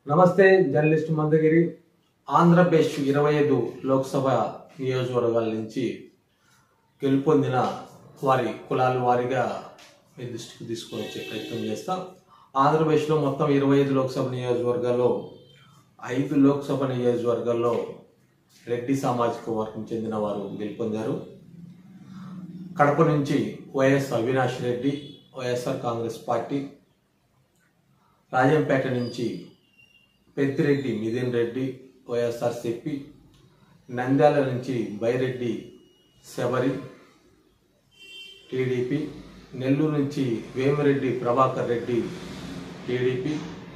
నమస్తే జర్నలిస్ట్ మందగిరి. ఆంధ్రప్రదేశ్ 25 లోక్సభ నియోజకవర్గాల నుంచి గెలుపొందిన వారి కులాల వారీగా మీ దృష్టికి తీసుకొని వచ్చే ప్రయత్నం చేస్తాం. ఆంధ్రప్రదేశ్లో మొత్తం 25 లోక్సభ నియోజకవర్గాల్లో 5 లోక్సభ నియోజకవర్గాల్లో రెడ్డి సామాజిక వర్గం చెందిన వారు గెలుపొందారు. కడప నుంచి వైఎస్ అవినాష్ రెడ్డి, వైఎస్ఆర్ కాంగ్రెస్ పార్టీ. రాజంపేట నుంచి పెద్దిరెడ్డి మిథున్ రెడ్డి, వైఎస్ఆర్సీపీ. నంద్యాల నుంచి బైరెడ్డి శబరి, టీడీపీ. నెల్లూరు నుంచి వేమిరెడ్డి ప్రభాకర్ రెడ్డి, టీడీపీ.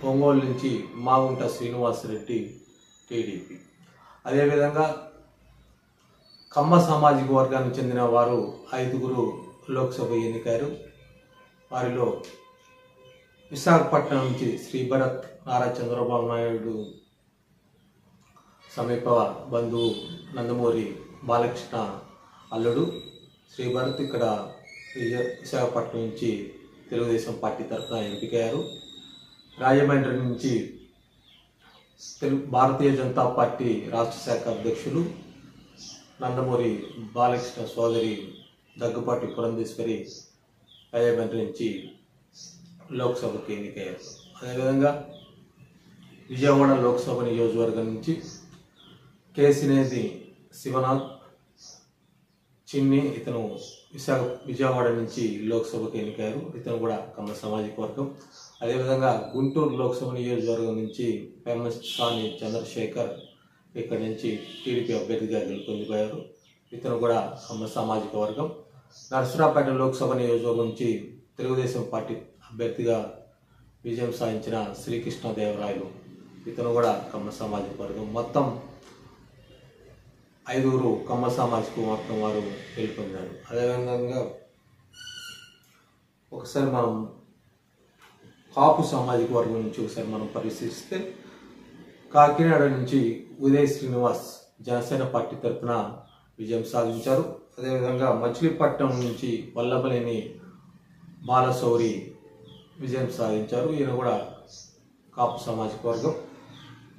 ఒంగోలు నుంచి మాగుంట శ్రీనివాస్ రెడ్డి, టీడీపీ. అదేవిధంగా కమ్మ సామాజిక వర్గానికి చెందిన వారు 5 లోక్సభ ఎన్నికయ్యారు. వారిలో విశాఖపట్నం నుంచి శ్రీ భరత్ నారా చంద్రబాబు నాయుడు సమీప బంధువు నందమూరి బాలకృష్ణ అల్లుడు శ్రీ భరత్ ఇక్కడ విశాఖపట్నం నుంచి తెలుగుదేశం పార్టీ తరఫున ఎంపికయ్యారు. రాజమండ్రి నుంచి భారతీయ జనతా పార్టీ రాష్ట్ర శాఖ అధ్యక్షులు నందమూరి బాలకృష్ణ సోదరి దగ్గుపాటి పురంధేశ్వరి రాజమండ్రి నుంచి లోక్సభకి ఎన్నికయ్యారు. అదేవిధంగా విజయవాడ లోక్సభ నియోజకవర్గం నుంచి కేసినేని శివనాథ్ చిన్ని, ఇతను విజయవాడ నుంచి లోక్సభకి ఎన్నికయ్యారు. ఇతను కూడా కమ్మ సామాజిక వర్గం. అదేవిధంగా గుంటూరు లోక్సభ నియోజకవర్గం నుంచి పెమ్మసాని చంద్రశేఖర్ ఇక్కడి నుంచి టీడీపీ అభ్యర్థిగా గెలుపొందిపోయారు. ఇతను కూడా కమ్మ సామాజిక వర్గం. నరసరావుపేట లోక్సభ నియోజకవర్గం నుంచి తెలుగుదేశం పార్టీ అభ్యర్థిగా విజయం సాధించిన శ్రీకృష్ణదేవరాయలు, ఇతను కూడా కమ్మ సామాజిక వర్గం. మొత్తం 5 కమ్మ సామాజిక వర్గం వారు గెలుపొందారు. అదేవిధంగా ఒకసారి మనం కాపు సామాజిక వర్గం నుంచి ఒకసారి మనం పరిశీలిస్తే కాకినాడ నుంచి ఉదయ్ శ్రీనివాస్ జనసేన పార్టీ తరఫున విజయం సాధించారు. అదేవిధంగా మచిలీపట్నం నుంచి వల్లభనేని బాలశౌరి విజయం సాధించారు. ఈయన కూడా కాపు సామాజిక వర్గం.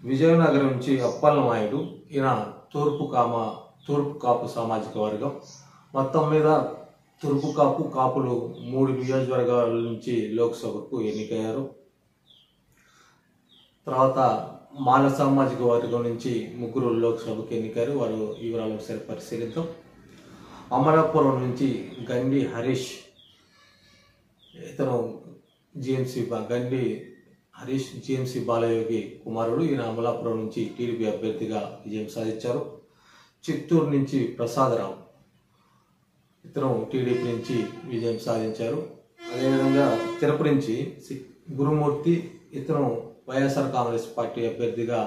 విజయనగరం నుంచి అప్పల్ నాయుడు, ఈయన తూర్పు కాపు సామాజిక వర్గం. మొత్తం మీద తూర్పు కాపులు 3 నియోజకవర్గాల నుంచి లోక్సభకు ఎన్నికయ్యారు. తర్వాత మాల సామాజిక వర్గం నుంచి 3 లోక్సభకు ఎన్నికయ్యారు. వారు వివరాలు ఒకసారి పరిశీలిద్దాం. అమలాపురం నుంచి గండి హరీష్, ఇతను గండి హరీష్ జిఎంసీ బాలయోగి కుమారుడు. ఈయన అమలాపురం నుంచి టీడీపీ అభ్యర్థిగా విజయం సాధించారు. చిత్తూరు నుంచి ప్రసాదరావు, ఇతను టీడీపీ నుంచి విజయం సాధించారు. అదేవిధంగా తిరుపతి నుంచి గురుమూర్తి, ఇతను వైఎస్ఆర్ కాంగ్రెస్ పార్టీ అభ్యర్థిగా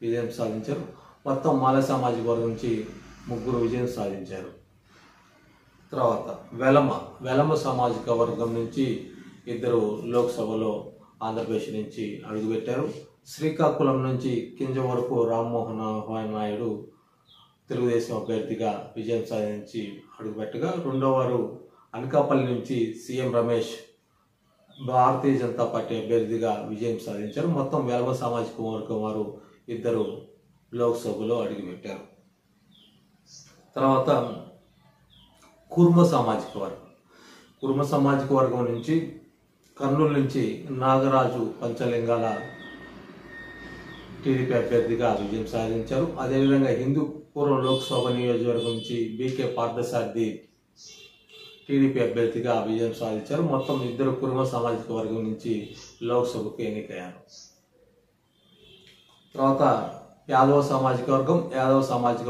విజయం సాధించారు. మొత్తం మాల సామాజిక వర్గం నుంచి 3 విజయం సాధించారు. తర్వాత వెలమ సామాజిక వర్గం నుంచి 2 లోక్సభలో ఆంధ్రప్రదేశ్ నుంచి అడుగుపెట్టారు. శ్రీకాకుళం నుంచి కింజవరపు రామ్మోహన్ నాయుడు తెలుగుదేశం అభ్యర్థిగా విజయం సాధించి అడుగుపెట్టగా, రెండోవారు అనకాపల్లి నుంచి సీఎం రమేష్ భారతీయ జనతా పార్టీ అభ్యర్థిగా విజయం సాధించారు. మొత్తం వెలమ సామాజిక వర్గం వారు 2 లోక్సభలో అడుగుపెట్టారు. తర్వాత కుర్మ సామాజిక వర్గం నుంచి కర్నూలు నుంచి నాగరాజు పంచలింగాల టీడీపీ అభ్యర్థిగా విజయం సాధించారు. అదేవిధంగా హిందూపురం లోక్సభ నియోజకవర్గం నుంచి బీకే పార్థసారథి టీడీపీ అభ్యర్థిగా విజయం సాధించారు. మొత్తం 2 కుర్మ సామాజిక వర్గం నుంచి లోక్సభకు ఎన్నికయ్యారు. తర్వాత యాదవ సామాజిక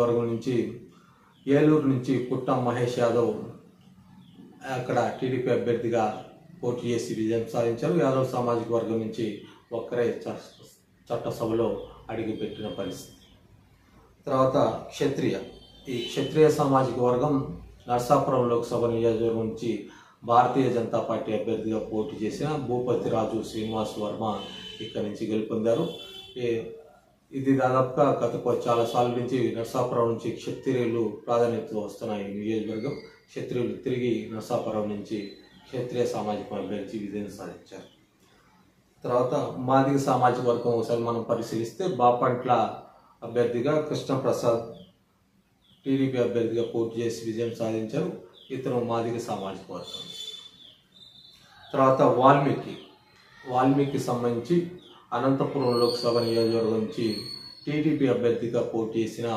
వర్గం నుంచి ఏలూరు నుంచి పుట్టం మహేష్ యాదవ్ అక్కడ టీడీపీ అభ్యర్థిగా పోటీ చేసి విజయం సాధించారు. యాదవ్ సామాజిక వర్గం నుంచి ఒక్కరే చట్టసభలో అడుగుపెట్టిన పరిస్థితి. తర్వాత క్షత్రియ సామాజిక వర్గం నర్సాపురం లోక్సభ నియోజకవర్గం నుంచి భారతీయ జనతా పార్టీ అభ్యర్థిగా పోటీ చేసిన భూపతి రాజు శ్రీనివాస్ వర్మ ఇక్కడి నుంచి గెలుపొందారు. ఇది దాదాపుగా గత చాలా సార్ల నుంచి నర్సాపురం నుంచి క్షత్రియులు ప్రాధాన్యత వస్తున్న ఈ నియోజకవర్గం. క్షత్రియులు తిరిగి నర్సాపురం నుంచి క్షత్రియ సామాజిక అభ్యర్థి విజయం సాధించారు. తర్వాత మాదిగ సామాజిక వర్గం ఒకసారి మనం పరిశీలిస్తే బాపట్ల అభ్యర్థిగా కృష్ణప్రసాద్ టీడీపీ అభ్యర్థిగా పోటీ చేసి విజయం సాధించారు. ఇతను మాదిగ సామాజిక వర్గం. తర్వాత వాల్మీకి సంబంధించి అనంతపురం లోక్సభ నియోజకవర్గం నుంచి టీడీపీ అభ్యర్థిగా పోటీ చేసిన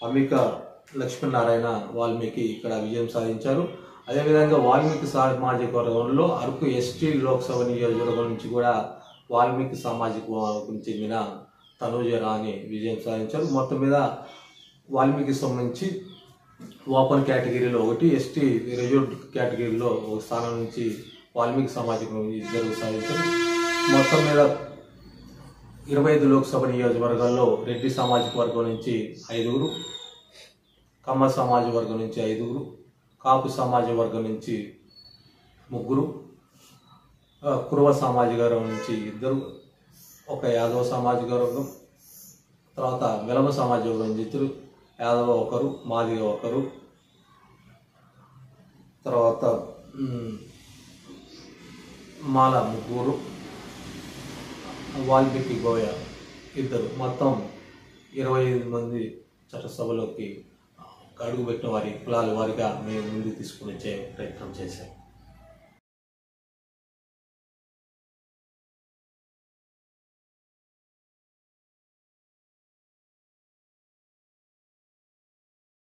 అంబికా లక్ష్మీనారాయణ వాల్మీకి ఇక్కడ విజయం సాధించారు. అదేవిధంగా వాల్మీకి సామాజిక వర్గంలో అరకు ఎస్టీ లోక్సభ నియోజకవర్గం నుంచి కూడా వాల్మీకి సామాజిక వర్గం చెందిన తనూజ రాణి విజయం సాధించారు. మొత్తం మీద వాల్మీకి సంబంధించి ఓపెన్ కేటగిరీలో ఒకటి, ఎస్టీ రిజర్వ్డ్ కేటగిరీలో ఒక స్థానం నుంచి వాల్మీకి సామాజిక ఇద్దరు సాధించారు. మొత్తం మీద 25 లోక్సభ నియోజకవర్గాల్లో రెడ్డి సామాజిక వర్గం నుంచి 5, కమ్మ సామాజిక వర్గం నుంచి 5, కాపు సామాజిక వర్గం నుంచి 3, కురువ సామాజిక వర్గం నుంచి 2, ఒక యాదవ సామాజిక వర్గం, తర్వాత వెలమ సామాజిక వర్గం నుంచి 2, యాదవ 1, మాదిగ 1, తర్వాత మాల 3, వాల్మీకి గోయ 2, మొత్తం 25 మంది చట్టసభలోకి అడుగుపెట్టిన వారి కులాల వారిగా మేము ముందుకు తీసుకుని వచ్చే ప్రయత్నం చేశాం.